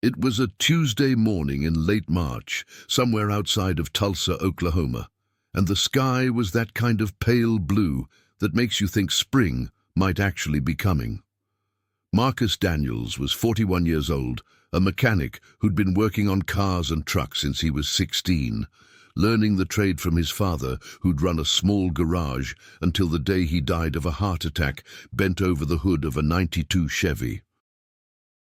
It was a Tuesday morning in late March, somewhere outside of Tulsa, Oklahoma, and the sky was that kind of pale blue that makes you think spring might actually be coming. Marcus Daniels was 41 years old, a mechanic who'd been working on cars and trucks since he was 16, learning the trade from his father, who'd run a small garage until the day he died of a heart attack bent over the hood of a '92 Chevy.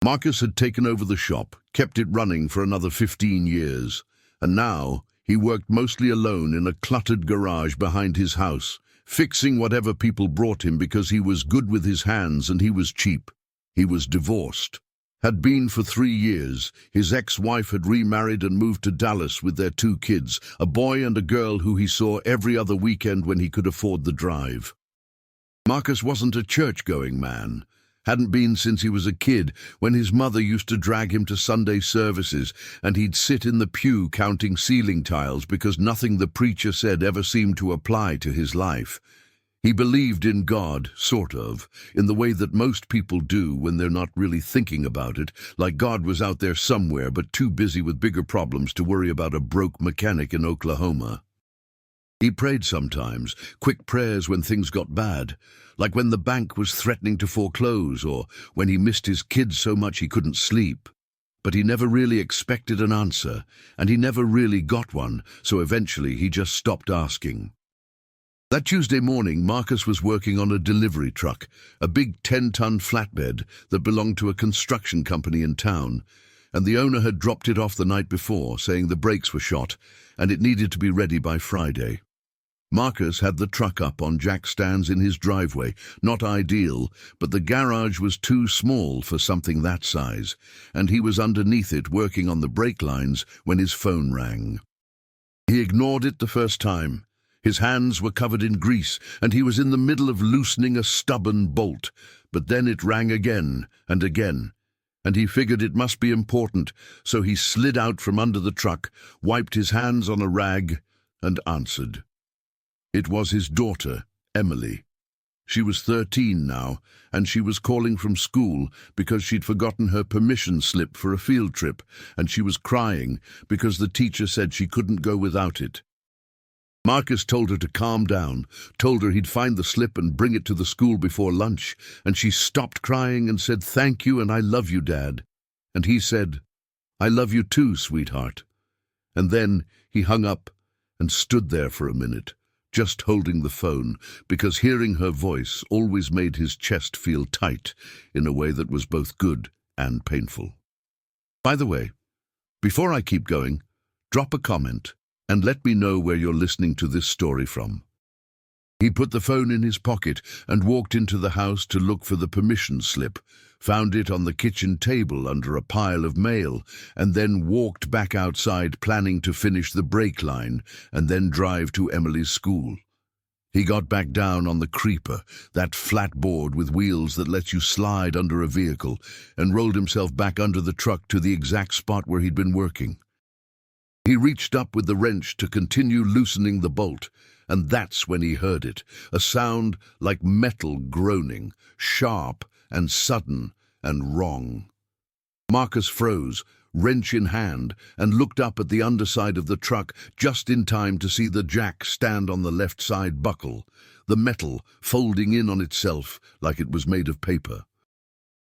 Marcus had taken over the shop, kept it running for another 15 years, and now he worked mostly alone in a cluttered garage behind his house, fixing whatever people brought him because he was good with his hands and he was cheap. He was divorced. Had been for 3 years. His ex-wife had remarried and moved to Dallas with their 2 kids, a boy and a girl who he saw every other weekend when he could afford the drive. Marcus wasn't a church-going man. Hadn't been since he was a kid, when his mother used to drag him to Sunday services, and he'd sit in the pew counting ceiling tiles because nothing the preacher said ever seemed to apply to his life. He believed in God, sort of, in the way that most people do when they're not really thinking about it, like God was out there somewhere but too busy with bigger problems to worry about a broke mechanic in Oklahoma. He prayed sometimes, quick prayers when things got bad, like when the bank was threatening to foreclose or when he missed his kids so much he couldn't sleep. But he never really expected an answer, and he never really got one, so eventually he just stopped asking. That Tuesday morning, Marcus was working on a delivery truck, a big 10-ton flatbed that belonged to a construction company in town, and the owner had dropped it off the night before, saying the brakes were shot and it needed to be ready by Friday. Marcus had the truck up on jack stands in his driveway, not ideal, but the garage was too small for something that size, and he was underneath it working on the brake lines when his phone rang. He ignored it the first time. His hands were covered in grease, and he was in the middle of loosening a stubborn bolt, but then it rang again and again, and he figured it must be important, so he slid out from under the truck, wiped his hands on a rag, and answered. It was his daughter, Emily. She was 13 now, and she was calling from school because she'd forgotten her permission slip for a field trip, and she was crying because the teacher said she couldn't go without it. Marcus told her to calm down, told her he'd find the slip and bring it to the school before lunch, and she stopped crying and said, "Thank you and I love you, Dad." And he said, "I love you too, sweetheart." And then he hung up and stood there for a minute, just holding the phone, because hearing her voice always made his chest feel tight in a way that was both good and painful. By the way, before I keep going, drop a comment and let me know where you're listening to this story from. He put the phone in his pocket and walked into the house to look for the permission slip, found it on the kitchen table under a pile of mail, and then walked back outside planning to finish the brake line and then drive to Emily's school. He got back down on the creeper, that flat board with wheels that lets you slide under a vehicle, and rolled himself back under the truck to the exact spot where he'd been working. He reached up with the wrench to continue loosening the bolt, and that's when he heard it, a sound like metal groaning, sharp and sudden and wrong. Marcus froze, wrench in hand, and looked up at the underside of the truck just in time to see the jack stand on the left side buckle, the metal folding in on itself like it was made of paper.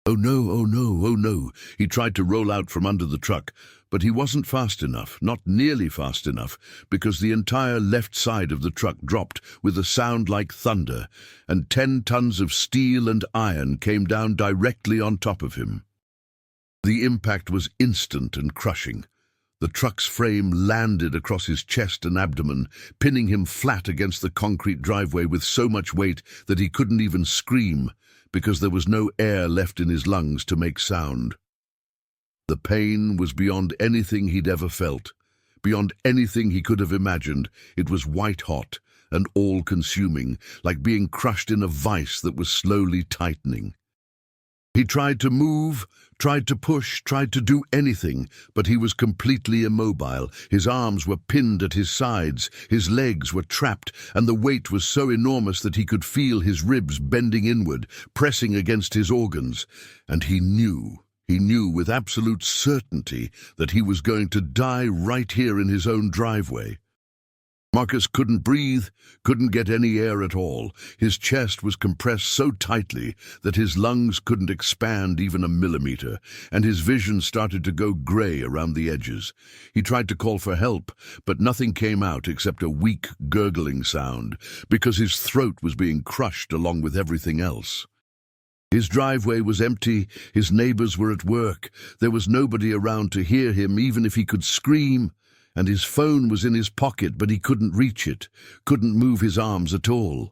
Oh no, oh no, oh no, he tried to roll out from under the truck, but he wasn't fast enough, not nearly fast enough, because the entire left side of the truck dropped with a sound like thunder, and 10 tons of steel and iron came down directly on top of him. The impact was instant and crushing. The truck's frame landed across his chest and abdomen, pinning him flat against the concrete driveway with so much weight that he couldn't even scream, because there was no air left in his lungs to make sound. The pain was beyond anything he'd ever felt, beyond anything he could have imagined. It was white-hot and all-consuming, like being crushed in a vice that was slowly tightening. He tried to move, tried to push, tried to do anything, but he was completely immobile. His arms were pinned at his sides, his legs were trapped, and the weight was so enormous that he could feel his ribs bending inward, pressing against his organs, and he knew He knew with absolute certainty that he was going to die right here in his own driveway. Marcus couldn't breathe, couldn't get any air at all. His chest was compressed so tightly that his lungs couldn't expand even a millimeter, and his vision started to go grey around the edges. He tried to call for help, but nothing came out except a weak, gurgling sound, because his throat was being crushed along with everything else. His driveway was empty, his neighbors were at work, there was nobody around to hear him even if he could scream. And his phone was in his pocket, but he couldn't reach it, couldn't move his arms at all.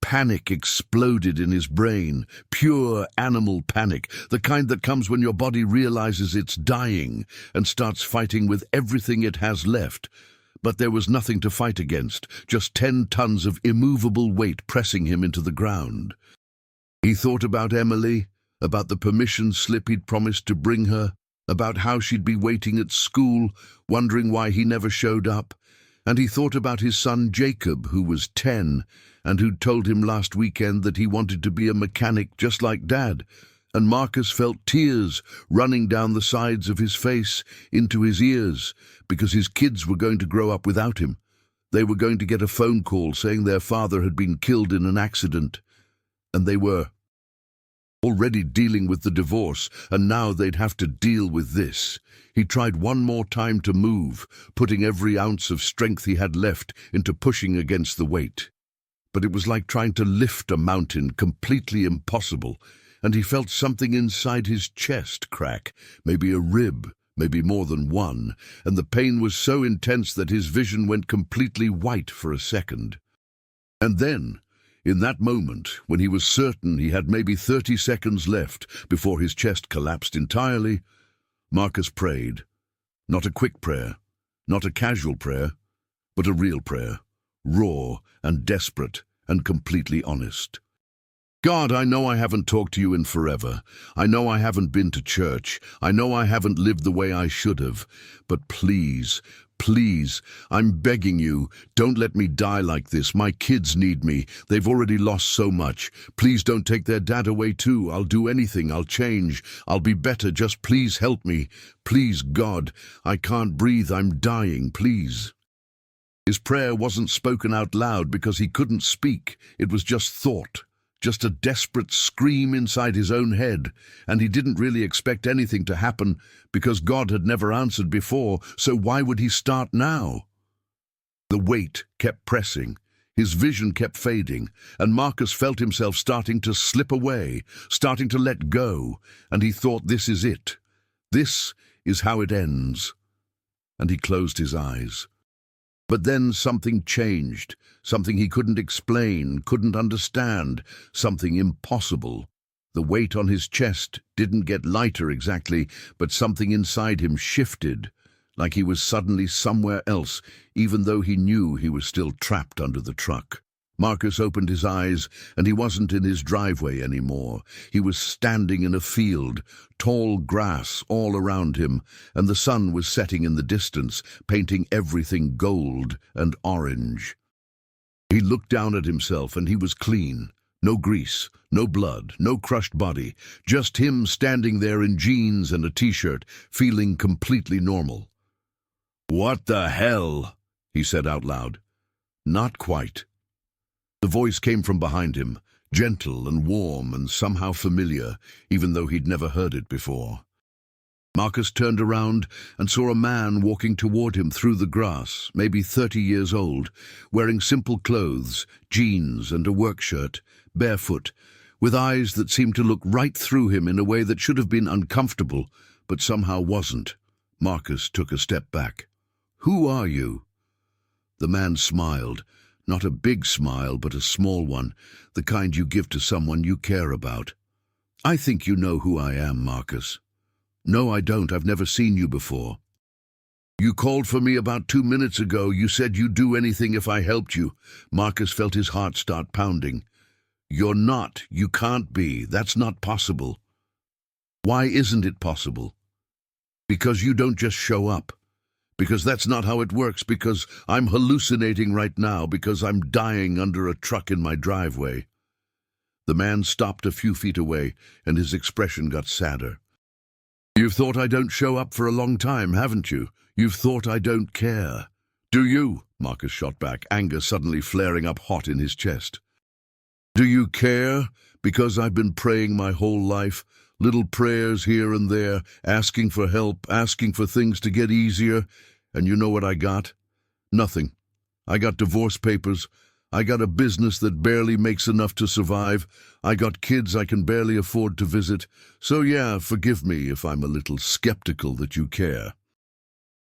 Panic exploded in his brain, pure animal panic, the kind that comes when your body realizes it's dying and starts fighting with everything it has left. But there was nothing to fight against, just 10 tons of immovable weight pressing him into the ground. He thought about Emily, about the permission slip he'd promised to bring her, about how she'd be waiting at school, wondering why he never showed up, and he thought about his son Jacob, who was 10, and who'd told him last weekend that he wanted to be a mechanic just like Dad, and Marcus felt tears running down the sides of his face into his ears, because his kids were going to grow up without him. They were going to get a phone call saying their father had been killed in an accident, and they were already dealing with the divorce, and now they'd have to deal with this. He tried one more time to move, putting every ounce of strength he had left into pushing against the weight. But it was like trying to lift a mountain, completely impossible, and he felt something inside his chest crack, maybe a rib, maybe more than one, and the pain was so intense that his vision went completely white for a second. And then, in that moment, when he was certain he had maybe 30 seconds left before his chest collapsed entirely, Marcus prayed. Not a quick prayer, not a casual prayer, but a real prayer, raw and desperate and completely honest. God, I know I haven't talked to you in forever. I know I haven't been to church. I know I haven't lived the way I should have. But please, please, I'm begging you, don't let me die like this. My kids need me. They've already lost so much. Please don't take their dad away too. I'll do anything. I'll change. I'll be better. Just please help me. Please, God. I can't breathe. I'm dying. Please. His prayer wasn't spoken out loud because he couldn't speak. It was just thought. Just a desperate scream inside his own head, and he didn't really expect anything to happen because God had never answered before, so why would he start now? The weight kept pressing, his vision kept fading, and Marcus felt himself starting to slip away, starting to let go, and he thought, this is it. This is how it ends. And he closed his eyes. But then something changed, something he couldn't explain, couldn't understand, something impossible. The weight on his chest didn't get lighter exactly, but something inside him shifted, like he was suddenly somewhere else, even though he knew he was still trapped under the truck. Marcus opened his eyes, and he wasn't in his driveway anymore. He was standing in a field, tall grass all around him, and the sun was setting in the distance, painting everything gold and orange. He looked down at himself, and he was clean. No grease, no blood, no crushed body, just him standing there in jeans and a t-shirt, feeling completely normal. "What the hell?" he said out loud. "Not quite." The voice came from behind him, gentle and warm and somehow familiar, even though he'd never heard it before. Marcus turned around and saw a man walking toward him through the grass, maybe 30 years old, wearing simple clothes, jeans and a work shirt, barefoot, with eyes that seemed to look right through him in a way that should have been uncomfortable, but somehow wasn't. Marcus took a step back. "Who are you?" The man smiled. Not a big smile, but a small one, the kind you give to someone you care about. "I think you know who I am, Marcus." "No, I don't. I've never seen you before." "You called for me about 2 minutes ago. You said you'd do anything if I helped you." Marcus felt his heart start pounding. "You're not. You can't be. That's not possible." "Why isn't it possible?" "Because you don't just show up. Because that's not how it works, because I'm hallucinating right now, because I'm dying under a truck in my driveway." The man stopped a few feet away, and his expression got sadder. You've thought I don't show up for a long time, haven't you? You've thought I don't care. Do you? Marcus shot back, anger suddenly flaring up hot in his chest. Do you care? Because I've been praying my whole life, little prayers here and there, asking for help, asking for things to get easier, and you know what I got? Nothing. I got divorce papers. I got a business that barely makes enough to survive. I got kids I can barely afford to visit. So yeah, forgive me if I'm a little skeptical that you care.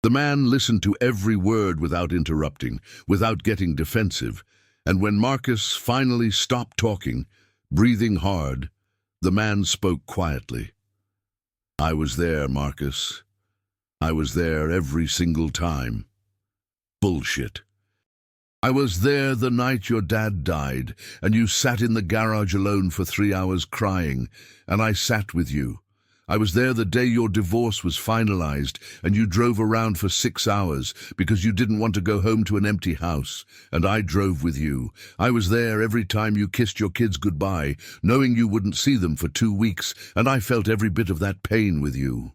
The man listened to every word without interrupting, without getting defensive, and when Marcus finally stopped talking, breathing hard, the man spoke quietly. I was there, Marcus. I was there every single time. Bullshit. I was there the night your dad died, and you sat in the garage alone for 3 hours crying, and I sat with you. I was there the day your divorce was finalized, and you drove around for 6 hours because you didn't want to go home to an empty house, and I drove with you. I was there every time you kissed your kids goodbye, knowing you wouldn't see them for 2 weeks, and I felt every bit of that pain with you.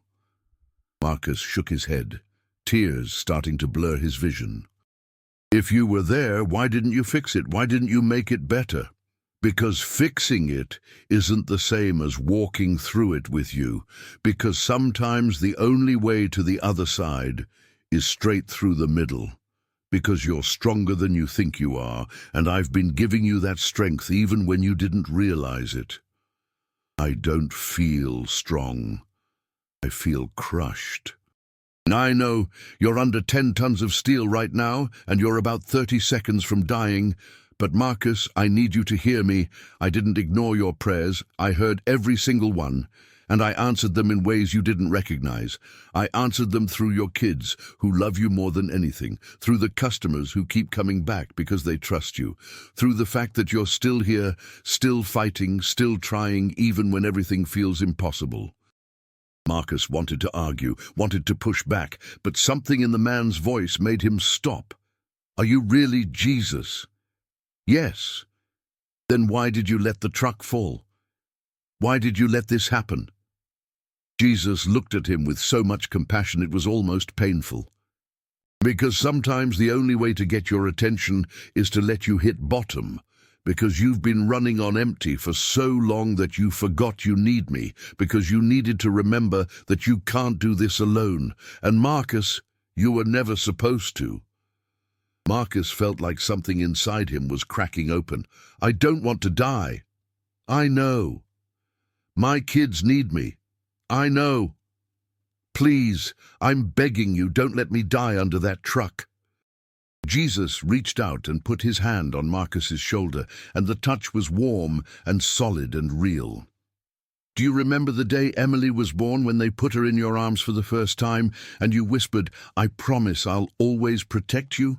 Marcus shook his head, tears starting to blur his vision. If you were there, why didn't you fix it? Why didn't you make it better? Because fixing it isn't the same as walking through it with you, because sometimes the only way to the other side is straight through the middle, because you're stronger than you think you are, and I've been giving you that strength even when you didn't realize it. I don't feel strong. I feel crushed. I know you're under 10 tons of steel right now, and you're about 30 seconds from dying, but Marcus, I need you to hear me. I didn't ignore your prayers. I heard every single one, and I answered them in ways you didn't recognize. I answered them through your kids, who love you more than anything, through the customers who keep coming back because they trust you, through the fact that you're still here, still fighting, still trying, even when everything feels impossible. Marcus wanted to argue, wanted to push back, but something in the man's voice made him stop. Are you really Jesus? Yes. Then why did you let the truck fall? Why did you let this happen? Jesus looked at him with so much compassion it was almost painful. Because sometimes the only way to get your attention is to let you hit bottom, because you've been running on empty for so long that you forgot you need me, because you needed to remember that you can't do this alone. And Marcus, you were never supposed to. Marcus felt like something inside him was cracking open. I don't want to die. I know. My kids need me. I know. Please, I'm begging you, don't let me die under that truck. Jesus reached out and put his hand on Marcus's shoulder, and the touch was warm and solid and real. Do you remember the day Emily was born, when they put her in your arms for the first time, and you whispered, I promise I'll always protect you?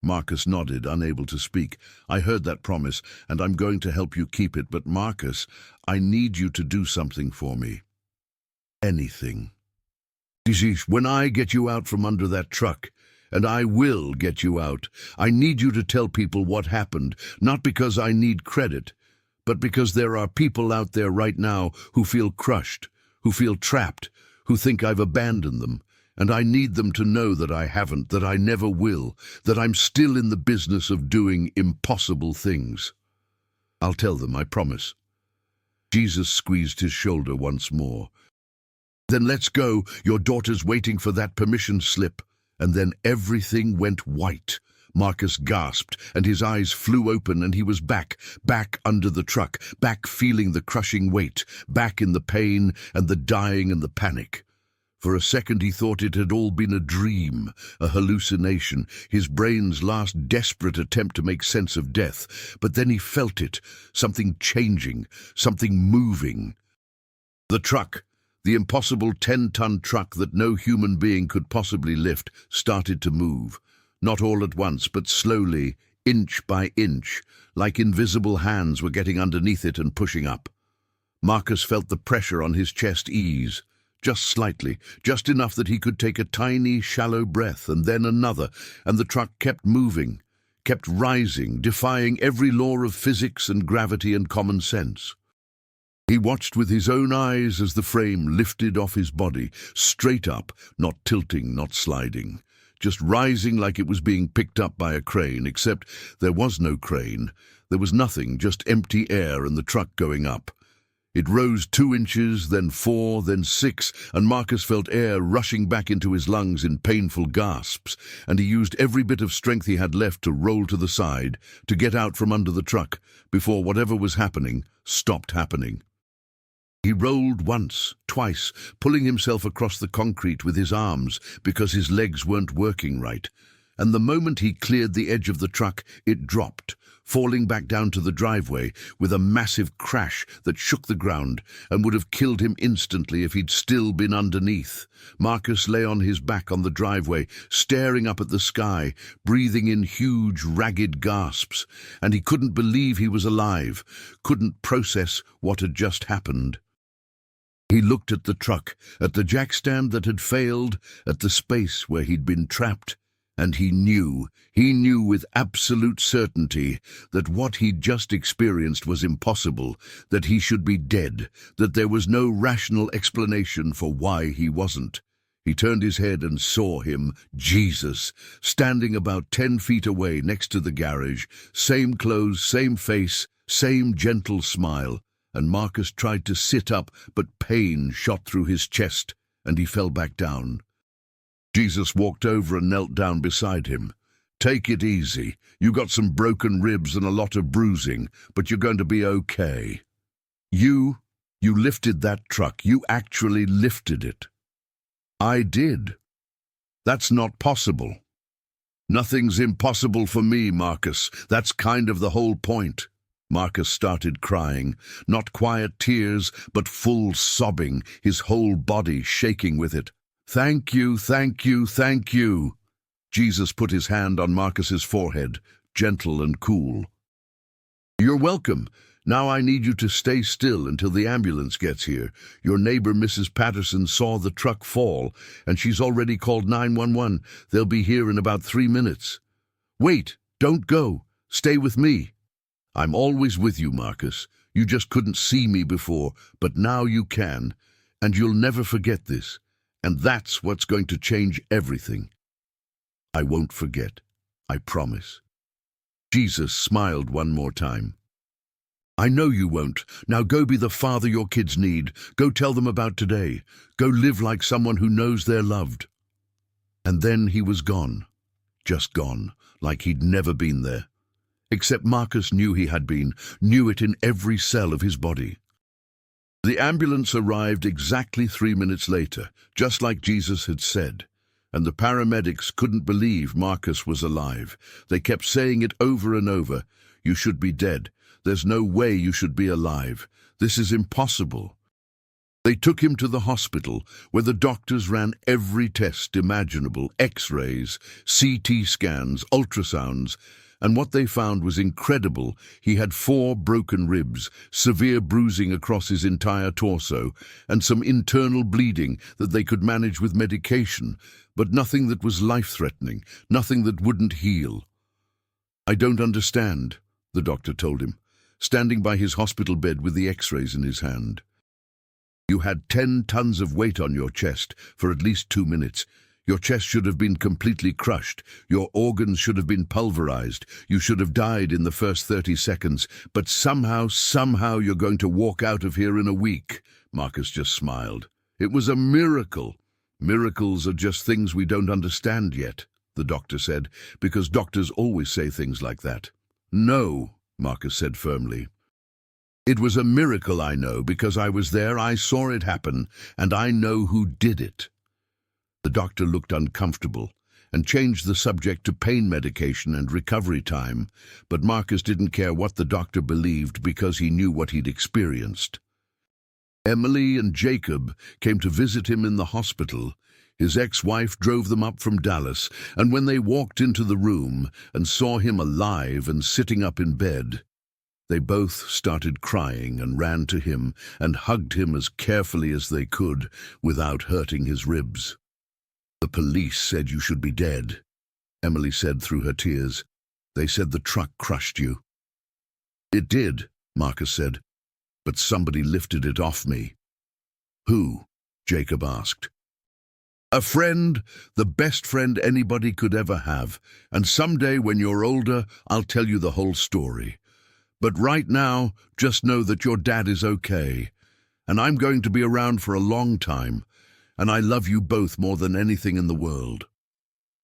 Marcus nodded, unable to speak. I heard that promise, and I'm going to help you keep it, but Marcus, I need you to do something for me. Anything. When I get you out from under that truck, and I will get you out, I need you to tell people what happened, not because I need credit, but because there are people out there right now who feel crushed, who feel trapped, who think I've abandoned them, and I need them to know that I haven't, that I never will, that I'm still in the business of doing impossible things. I'll tell them, I promise. Jesus squeezed his shoulder once more. Then let's go, your daughter's waiting for that permission slip. And then everything went white. Marcus gasped, and his eyes flew open, and he was back under the truck, back feeling the crushing weight, back in the pain and the dying and the panic. For a second he thought it had all been a dream, a hallucination, his brain's last desperate attempt to make sense of death. But then he felt it, something changing, something moving. The truck, the impossible 10-ton truck that no human being could possibly lift, started to move. Not all at once, but slowly, inch by inch, like invisible hands were getting underneath it and pushing up. Marcus felt the pressure on his chest ease, just slightly, just enough that he could take a tiny, shallow breath, and then another, and the truck kept moving, kept rising, defying every law of physics and gravity and common sense. He watched with his own eyes as the frame lifted off his body, straight up, not tilting, not sliding, just rising like it was being picked up by a crane, except there was no crane. There was nothing, just empty air and the truck going up. It rose 2 inches, then 4, then 6, and Marcus felt air rushing back into his lungs in painful gasps, and he used every bit of strength he had left to roll to the side, to get out from under the truck, before whatever was happening stopped happening. He rolled once, twice, pulling himself across the concrete with his arms because his legs weren't working right. And the moment he cleared the edge of the truck, it dropped, falling back down to the driveway with a massive crash that shook the ground and would have killed him instantly if he'd still been underneath. Marcus lay on his back on the driveway, staring up at the sky, breathing in huge, ragged gasps, and he couldn't believe he was alive, couldn't process what had just happened. He looked at the truck, at the jackstand that had failed, at the space where he'd been trapped, and he knew with absolute certainty that what he'd just experienced was impossible, that he should be dead, that there was no rational explanation for why he wasn't. He turned his head and saw him, Jesus, standing about 10 feet away next to the garage, same clothes, same face, same gentle smile. And Marcus tried to sit up, but pain shot through his chest, and he fell back down. Jesus walked over and knelt down beside him. "Take it easy. You got some broken ribs and a lot of bruising, but you're going to be okay. You lifted that truck. You actually lifted it." "I did." "That's not possible." "Nothing's impossible for me, Marcus. That's kind of the whole point." Marcus started crying, not quiet tears, but full sobbing, his whole body shaking with it. "Thank you, thank you, thank you." Jesus put his hand on Marcus's forehead, gentle and cool. "You're welcome. Now I need you to stay still until the ambulance gets here. Your neighbor, Mrs. Patterson, saw the truck fall, and she's already called 911. They'll be here in about 3 minutes. Wait, don't go. Stay with me. I'm always with you, Marcus. You just couldn't see me before, but now you can, and you'll never forget this. And that's what's going to change everything." "I won't forget. I promise." Jesus smiled one more time. "I know you won't. Now go be the father your kids need. Go tell them about today. Go live like someone who knows they're loved." And then he was gone. Just gone, like he'd never been there. Except Marcus knew he had been, knew it in every cell of his body. The ambulance arrived exactly 3 minutes later, just like Jesus had said, and the paramedics couldn't believe Marcus was alive. They kept saying it over and over. "You should be dead. There's no way you should be alive. This is impossible." They took him to the hospital, where the doctors ran every test imaginable, X-rays, CT scans, ultrasounds, and what they found was incredible. He had 4 broken ribs, severe bruising across his entire torso, and some internal bleeding that they could manage with medication, but nothing that was life-threatening, nothing that wouldn't heal. "I don't understand," the doctor told him, standing by his hospital bed with the X-rays in his hand. "You had 10 tons of weight on your chest for at least 2 minutes. Your chest should have been completely crushed. Your organs should have been pulverized. You should have died in the first 30 seconds. But somehow you're going to walk out of here in a week." Marcus just smiled. "It was a miracle." "Miracles are just things we don't understand yet," the doctor said, because doctors always say things like that. "No," Marcus said firmly. "It was a miracle, I know, because I was there, I saw it happen, and I know who did it." The doctor looked uncomfortable and changed the subject to pain medication and recovery time, but Marcus didn't care what the doctor believed because he knew what he'd experienced. Emily and Jacob came to visit him in the hospital. His ex-wife drove them up from Dallas, and when they walked into the room and saw him alive and sitting up in bed, they both started crying and ran to him and hugged him as carefully as they could without hurting his ribs. "The police said you should be dead," Emily said through her tears. "They said the truck crushed you." "It did," Marcus said. but somebody lifted it off me. Who? Jacob asked. A friend, the best friend anybody could ever have, and someday when you're older, I'll tell you the whole story. But right now, just know that your dad is okay, and I'm going to be around for a long time, and I love you both more than anything in the world.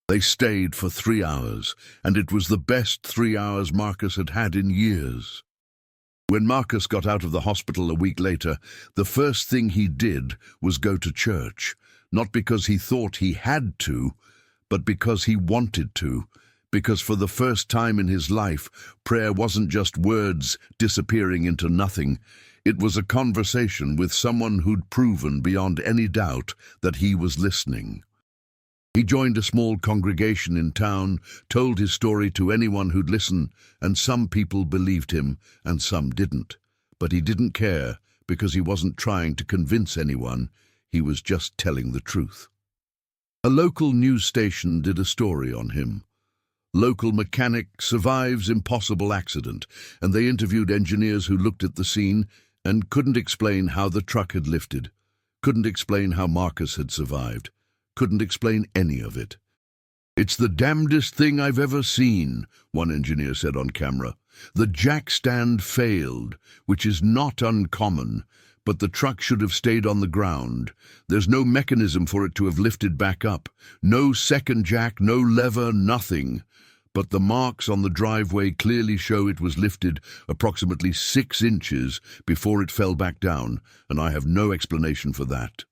They stayed for 3 hours, and it was the best 3 hours Marcus had had in years. When Marcus got out of the hospital a week later, the first thing he did was go to church, not because he thought he had to, but because he wanted to, because for the first time in his life, prayer wasn't just words disappearing into nothing. It was a conversation with someone who'd proven beyond any doubt that he was listening. He joined a small congregation in town, told his story to anyone who'd listen, and some people believed him and some didn't. But he didn't care, because he wasn't trying to convince anyone. He was just telling the truth. A local news station did a story on him. Local mechanic survives impossible accident, and they interviewed engineers who looked at the scene and couldn't explain how the truck had lifted, couldn't explain how Marcus had survived, couldn't explain any of it. It's the damnedest thing I've ever seen, one engineer said on camera. The jack stand failed, which is not uncommon, but the truck should have stayed on the ground. There's no mechanism for it to have lifted back up. No second jack, no lever, nothing. But the marks on the driveway clearly show it was lifted approximately 6 inches before it fell back down, and I have no explanation for that.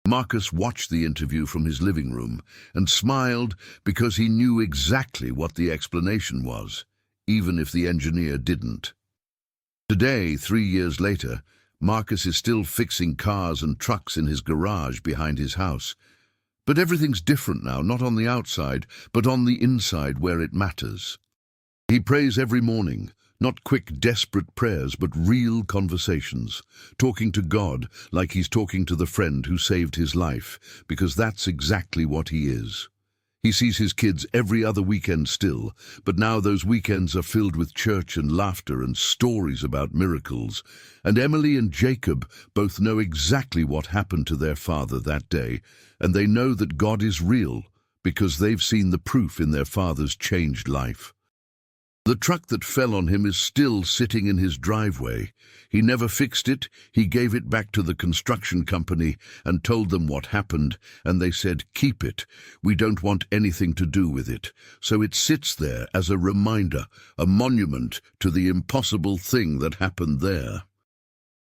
Marcus watched the interview from his living room and smiled because he knew exactly what the explanation was, even if the engineer didn't. Today, 3 years later, Marcus is still fixing cars and trucks in his garage behind his house. But everything's different now, not on the outside, but on the inside where it matters. He prays every morning, not quick, desperate prayers, but real conversations, talking to God like he's talking to the friend who saved his life, because that's exactly what he is. He sees his kids every other weekend still, but now those weekends are filled with church and laughter and stories about miracles. And Emily and Jacob both know exactly what happened to their father that day, and they know that God is real because they've seen the proof in their father's changed life. The truck that fell on him is still sitting in his driveway. He never fixed it. He gave it back to the construction company and told them what happened, and they said, "Keep it. We don't want anything to do with it." So it sits there as a reminder, a monument to the impossible thing that happened there.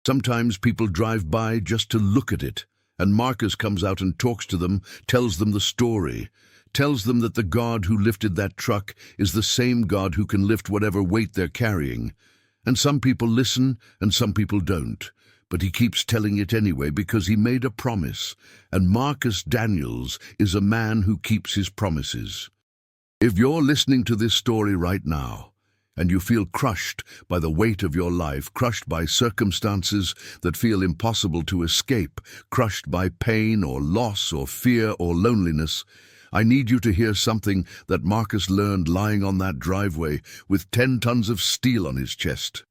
Sometimes people drive by just to look at it, and Marcus comes out and talks to them, tells them the story. Tells them that the God who lifted that truck is the same God who can lift whatever weight they're carrying. And some people listen and some people don't. But he keeps telling it anyway because he made a promise. And Marcus Daniels is a man who keeps his promises. If you're listening to this story right now, and you feel crushed by the weight of your life, crushed by circumstances that feel impossible to escape, crushed by pain or loss or fear or loneliness, I need you to hear something that Marcus learned lying on that driveway with 10 tons of steel on his chest.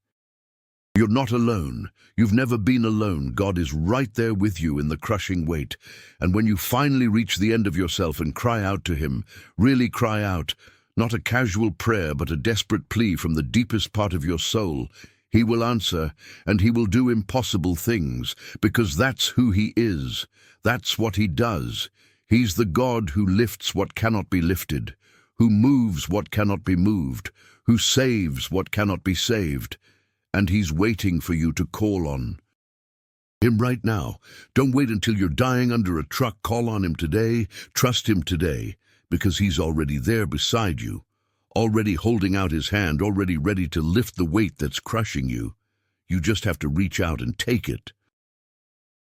You're not alone. You've never been alone. God is right there with you in the crushing weight. And when you finally reach the end of yourself and cry out to him, really cry out, not a casual prayer but a desperate plea from the deepest part of your soul, he will answer, and he will do impossible things, because that's who he is. That's what he does. He's the God who lifts what cannot be lifted, who moves what cannot be moved, who saves what cannot be saved, and he's waiting for you to call on him right now. Don't wait until you're dying under a truck. Call on him today. Trust him today, because he's already there beside you, already holding out his hand, already ready to lift the weight that's crushing you. You just have to reach out and take it.